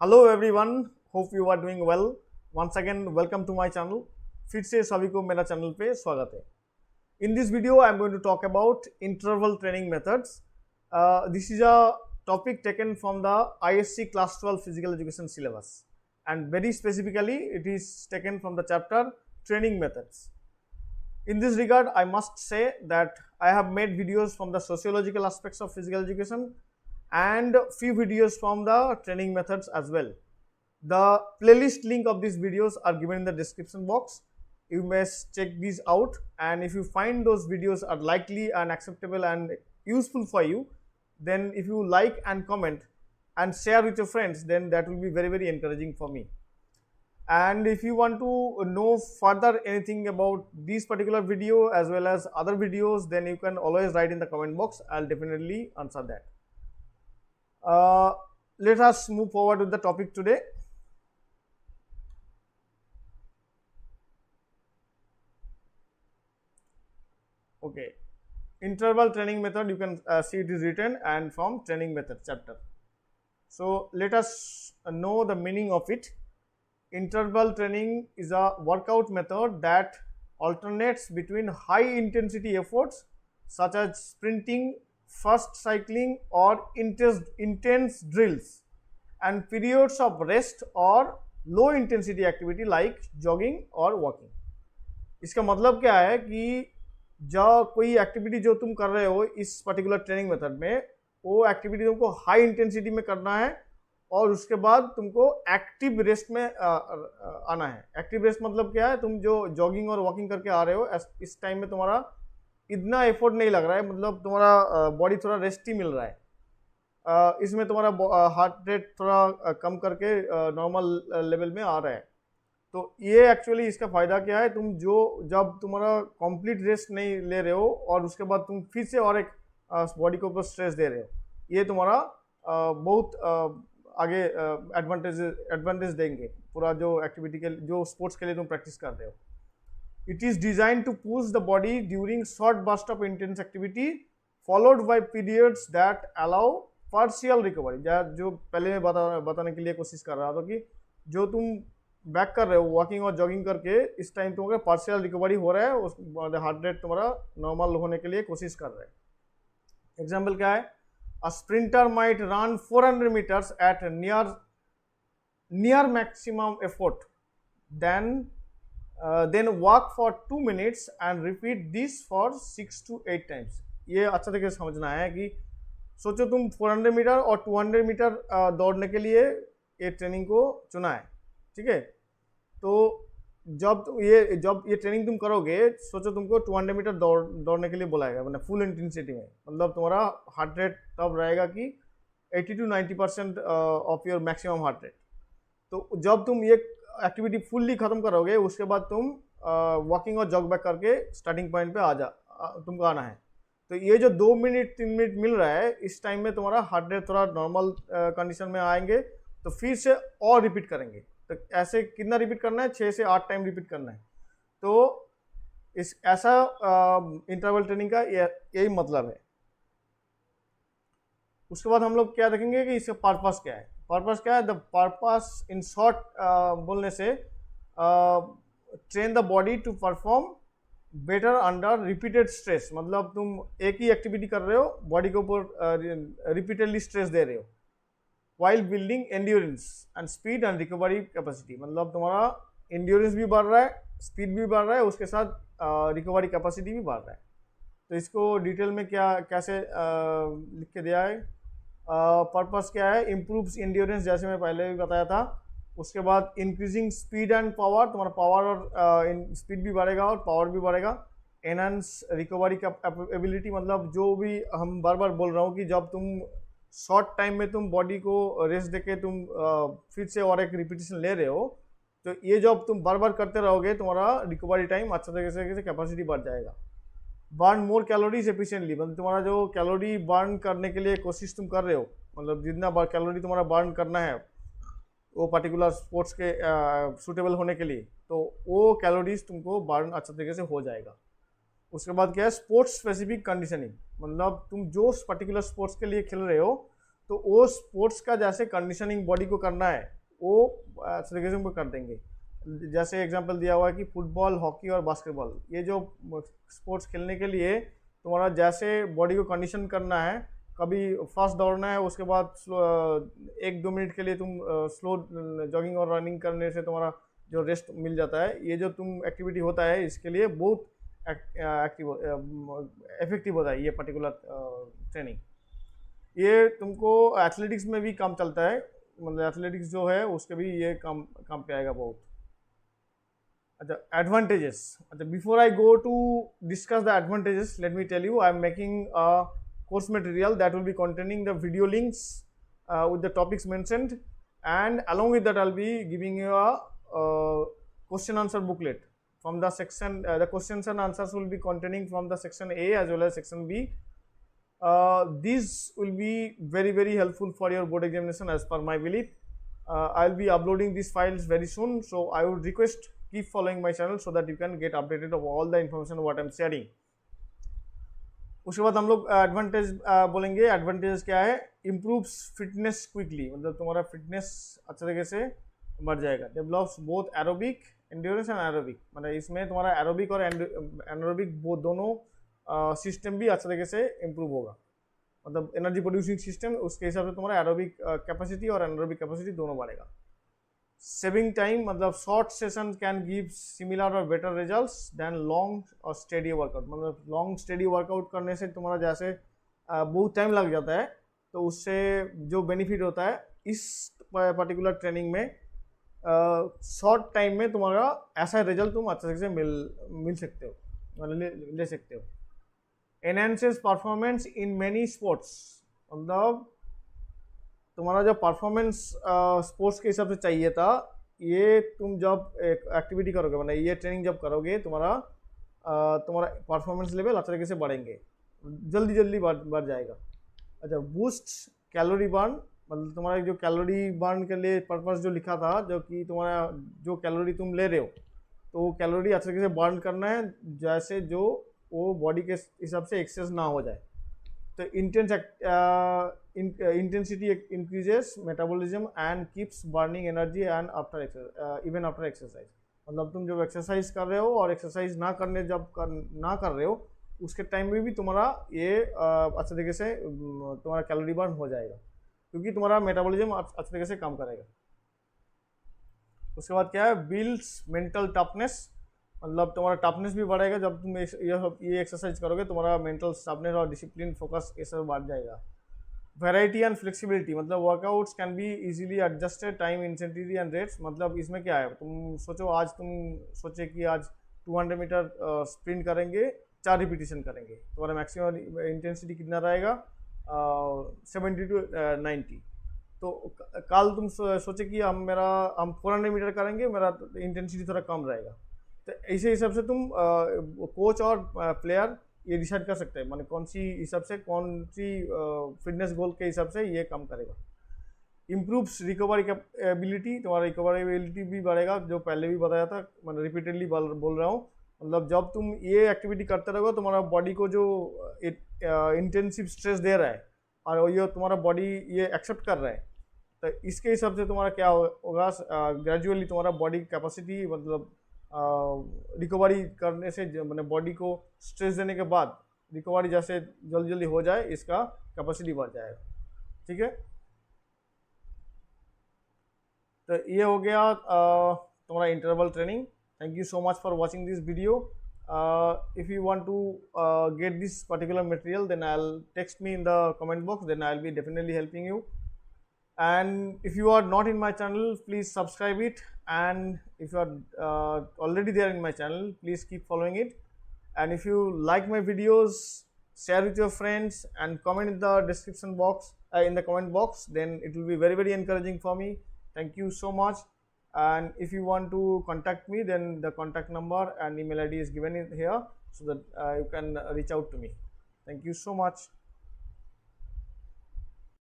Hello everyone, hope you are doing well. Once again welcome to my channel. फिर से सभी को मेरा चैनल पे स्वागत है। In this video I am going to talk about interval training methods. This is a topic taken from the ISC class 12 physical education syllabus, and very specifically it is taken from the chapter training methods. In this regard, I must say that I have made videos from the sociological aspects of physical education and few videos from the training methods as well. The playlist link of these videos are given in the description box. You may check these out, and if you find those videos are likely and acceptable and useful for you, then if you like and comment and share with your friends, then that will be very encouraging for me. And if you want to know further anything about this particular video as well as other videos, then you can always write in the comment box. I'll definitely answer that. Let us move forward with the topic today. Okay, interval training method, you can see it is written and from training method chapter. So let us know the meaning of it. Interval training is a workout method that alternates between high intensity efforts such as sprinting, fast cycling or intense drills and periods of rest or low intensity activity like jogging or walking. इसका मतलब क्या है कि जो कोई activity जो तुम कर रहे हो इस पर्टिकुलर ट्रेनिंग मेथड में, वो एक्टिविटी तुमको हाई इंटेंसिटी में करना है और उसके बाद तुमको एक्टिव रेस्ट में आना है। एक्टिव रेस्ट मतलब क्या है, तुम जो जॉगिंग और वॉकिंग करके आ रहे हो इस टाइम में तुम्हारा इतना एफर्ट नहीं लग रहा है, मतलब तुम्हारा बॉडी थोड़ा रेस्ट ही मिल रहा है। इसमें तुम्हारा हार्ट रेट थोड़ा कम करके नॉर्मल लेवल में आ रहा है। तो ये एक्चुअली इसका फ़ायदा क्या है, तुम जो जब तुम्हारा कंप्लीट रेस्ट नहीं ले रहे हो और उसके बाद तुम फिर से और एक बॉडी को ऊपर स्ट्रेस दे रहे हो, ये तुम्हारा बहुत आगे एडवांटेज देंगे पूरा जो एक्टिविटी के जो स्पोर्ट्स के लिए तुम प्रैक्टिस कर रहे हो। It is design to push the body during short burst of intense activity followed by periods that allow partial recovery. जो पहले मैं बताने के लिए कोशिश कर रहा था कि जो तुम बैक कर रहे हो वॉकिंग और जॉगिंग करके, इस टाइम तुम्हारा पार्शियल रिकवरी हो रहा है, उस हार्ट रेट तुम्हारा नॉर्मल होने के लिए कोशिश कर रहे हैं। एग्जाम्पल क्या है, a sprinter might run 400 meters at near maximum effort then walk for 2 minutes and repeat this for 6 to 8 times। ये अच्छा तरीके से समझना है कि सोचो तुम 400 मीटर और 200 मीटर दौड़ने के लिए ये ट्रेनिंग को चुना है, ठीक है। तो जब ये ट्रेनिंग तुम करोगे, सोचो तुमको 200 मीटर दौड़ने के लिए बुलाएगा, मतलब फुल इंटेंसिटी में, मतलब तुम्हारा हार्ट रेट तब रहेगा कि 80 to 90% of your maximum heart rate. तो जब तुम ये एक्टिविटी फुल्ली ख़त्म करोगे, उसके बाद तुम वॉकिंग और जॉग बैक करके स्टार्टिंग पॉइंट पे तुमको आना है। तो ये जो 2 मिनट 3 मिनट मिल रहा है, इस टाइम में तुम्हारा हार्ट रेट थोड़ा नॉर्मल कंडीशन में आएंगे, तो फिर से और रिपीट करेंगे। तो ऐसे कितना रिपीट करना है, 6 से 8 टाइम रिपीट करना है। तो ऐसा इंटरवल ट्रेनिंग का यही मतलब है। उसके बाद हम लोग क्या देखेंगे कि इसका पर्पस क्या है। द पर्पस इन शॉर्ट बोलने से, train the body to perform better under repeated stress. मतलब तुम एक ही एक्टिविटी कर रहे हो, बॉडी के ऊपर रिपीटेडली स्ट्रेस दे रहे हो, while building endurance and speed and recovery capacity. मतलब तुम्हारा एंड्योरेंस भी बढ़ रहा है, स्पीड भी बढ़ रहा है, उसके साथ रिकवरी कैपेसिटी भी बढ़ रहा है। तो इसको डिटेल में कैसे लिख के दिया है। पर्पस क्या है, इम्प्रूव्स एंड्योरेंस, जैसे मैं पहले भी बताया था। उसके बाद इंक्रीजिंग स्पीड एंड पावर, तुम्हारा पावर और स्पीड भी बढ़ेगा और पावर भी बढ़ेगा। एनहांस रिकवरी एबिलिटी, मतलब जो भी हम बार बार बोल रहा हूँ कि जब तुम शॉर्ट टाइम में तुम बॉडी को रेस्ट देके तुम फिर से और एक रिपीटेशन ले रहे हो, तो ये जब तुम बार बार करते रहोगे, तुम्हारा रिकवरी टाइम अच्छा तरीके से कैपेसिटी बढ़ जाएगा। बर्न मोर कैलोरीज एफिशिएंटली, मतलब तुम्हारा जो कैलोरी बर्न करने के लिए कोशिश तुम कर रहे हो, मतलब जितना कैलोरी तुम्हारा बर्न करना है वो पर्टिकुलर स्पोर्ट्स के सूटेबल होने के लिए, तो वो कैलोरीज तुमको बर्न अच्छा तरीके से हो जाएगा। उसके बाद क्या है, स्पोर्ट्स स्पेसिफिक कंडीशनिंग, मतलब तुम जो पर्टिकुलर स्पोर्ट्स के लिए खेल रहे हो, तो वो स्पोर्ट्स का जैसे कंडीशनिंग बॉडी को करना है वो इस तरीके से उनको कर देंगे। जैसे एग्जांपल दिया हुआ है कि फुटबॉल, हॉकी और बास्केटबॉल, ये जो स्पोर्ट्स खेलने के लिए तुम्हारा जैसे बॉडी को कंडीशन करना है, कभी फास्ट दौड़ना है, उसके बाद 1-2 मिनट के लिए तुम स्लो जॉगिंग और रनिंग करने से तुम्हारा जो रेस्ट मिल जाता है, ये जो तुम एक्टिविटी होता है इसके लिए बहुत इफेक्टिव होता है ये पर्टिकुलर ट्रेनिंग। ये तुमको एथलेटिक्स में भी काम चलता है, मतलब एथलेटिक्स जो है उसके भी ये काम काम पे आएगा बहुत। अच्छा, एडवांटेजेस। अच्छा, before I go to discuss the advantages, let me tell you I am making a course material that will be containing the video links with the topics mentioned, and along with that I'll be giving you a question answer booklet from the section. The questions and answers will be containing from the section A as well as section B. These will be very helpful for your board examination as per my belief. I'll be uploading these files very soon, so I would request keep following my channel so that you can get updated of all the information what I'm sharing. उसके बाद हम लोग advantage बोलेंगे। Advantage क्या है? Improves fitness quickly, मतलब तुम्हारा fitness अच्छे तरीके से बढ़ जाएगा। Develops both aerobic endurance and aerobic, मतलब इसमें तुम्हारा एरोबिक और एनारोबिक वो दोनों सिस्टम भी अच्छे तरीके से इम्प्रूव होगा, मतलब एनर्जी प्रोड्यूसिंग सिस्टम, उसके हिसाब से तुम्हारा एरोबिक कैपेसिटी और एनारोबिक कैपेसिटी दोनों बढ़ेगा। सेविंग टाइम, मतलब short session can give similar और बेटर रिजल्ट्स देन लॉन्ग और स्टेडी वर्कआउट, मतलब लॉन्ग स्टेडी वर्कआउट करने से तुम्हारा जैसे बहुत टाइम लग जाता है, तो उससे जो बेनिफिट होता है इस पर्टिकुलर ट्रेनिंग में शॉर्ट टाइम में तुम्हारा ऐसा रिजल्ट तुम अच्छे से मिल सकते हो, मतलब ले सकते हो। Enhances performance in many sports, मतलब तुम्हारा जो परफॉर्मेंस स्पोर्ट्स के हिसाब से चाहिए था, ये तुम जब एक एक्टिविटी करोगे, मतलब ये ट्रेनिंग जब करोगे, तुम्हारा परफॉर्मेंस लेवल अच्छे तरीके से बढ़ेंगे, जल्दी बढ़ जाएगा। अच्छा, बूस्ट कैलोरी बर्न, मतलब तुम्हारा जो कैलोरी बर्न के लिए पर्पस जो लिखा था, जो कि तुम्हारा जो कैलोरी तुम ले रहे हो, तो वो कैलोरी अच्छे तरीके से बर्न करना है, जैसे जो वो बॉडी के हिसाब से एक्सेस ना हो जाए। तो intensity increases metabolism and keeps burning energy and even after exercise, मतलब तुम जब एक्सरसाइज कर रहे हो और एक्सरसाइज ना कर रहे हो उसके टाइम में भी तुम्हारा ये अच्छे तरीके से तुम्हारा कैलोरी बर्न हो जाएगा, क्योंकि तुम्हारा मेटाबॉलिज्म अच्छे तरीके से काम करेगा। उसके बाद क्या है? बिल्ड्स मेंटल टफनेस, मतलब तुम्हारा टफनेस भी बढ़ेगा जब तुम ये एक्सरसाइज करोगे, तुम्हारा मेंटल टफनेस और डिसिप्लिन फोकस ये सब बढ़ जाएगा। वैरायटी एंड फ्लेक्सिबिलिटी, मतलब workouts can be easily adjusted time intensity and rates, मतलब इसमें क्या है? तुम सोचो, आज तुम सोचे कि आज 200 मीटर स्प्रिंट करेंगे, 4 रिपीटिशन करेंगे, तुम्हारा मैक्सिमम इंटेंसिटी कितना रहेगा? 70 to 90। तो कल तुम सोचे कि हम 400 मीटर करेंगे, मेरा इंटेंसिटी थोड़ा कम रहेगा, तो इसी हिसाब से तुम कोच और प्लेयर ये डिसाइड कर सकते हैं, माने कौन सी फिटनेस गोल के हिसाब से ये काम करेगा। इम्प्रूव्स रिकवरी एबिलिटी, तुम्हारा रिकवरी एबिलिटी भी बढ़ेगा, जो पहले भी बताया था, मैं रिपीटेडली बोल रहा हूँ, मतलब जब तुम ये एक्टिविटी करते रहोगे, तुम्हारा बॉडी को जो इंटेंसिव स्ट्रेस दे रहा है और ये तुम्हारा बॉडी ये एक्सेप्ट कर रहा है, तो इसके हिसाब से तुम्हारा क्या होगा? ग्रेजुअली तुम्हारा बॉडी कैपेसिटी, मतलब रिकवरी करने से, मतलब बॉडी को स्ट्रेस देने के बाद रिकवरी जैसे जल्दी हो जाए, इसका कैपेसिटी बढ़ जाएगा। ठीक है, तो ये हो गया तुम्हारा interval training. Thank you so much for watching this video. If you want to get this particular material, then I will text me in the comment box, then I will be definitely helping you. And if you are not in my channel, please subscribe it, and if you are already there in my channel, please keep following it. And if you like my videos, share with your friends and comment in the description box, in the comment box, then it will be very encouraging for me. Thank you so much. And if you want to contact me, then the contact number and email ID is given in here, so that you can reach out to me. Thank you so much.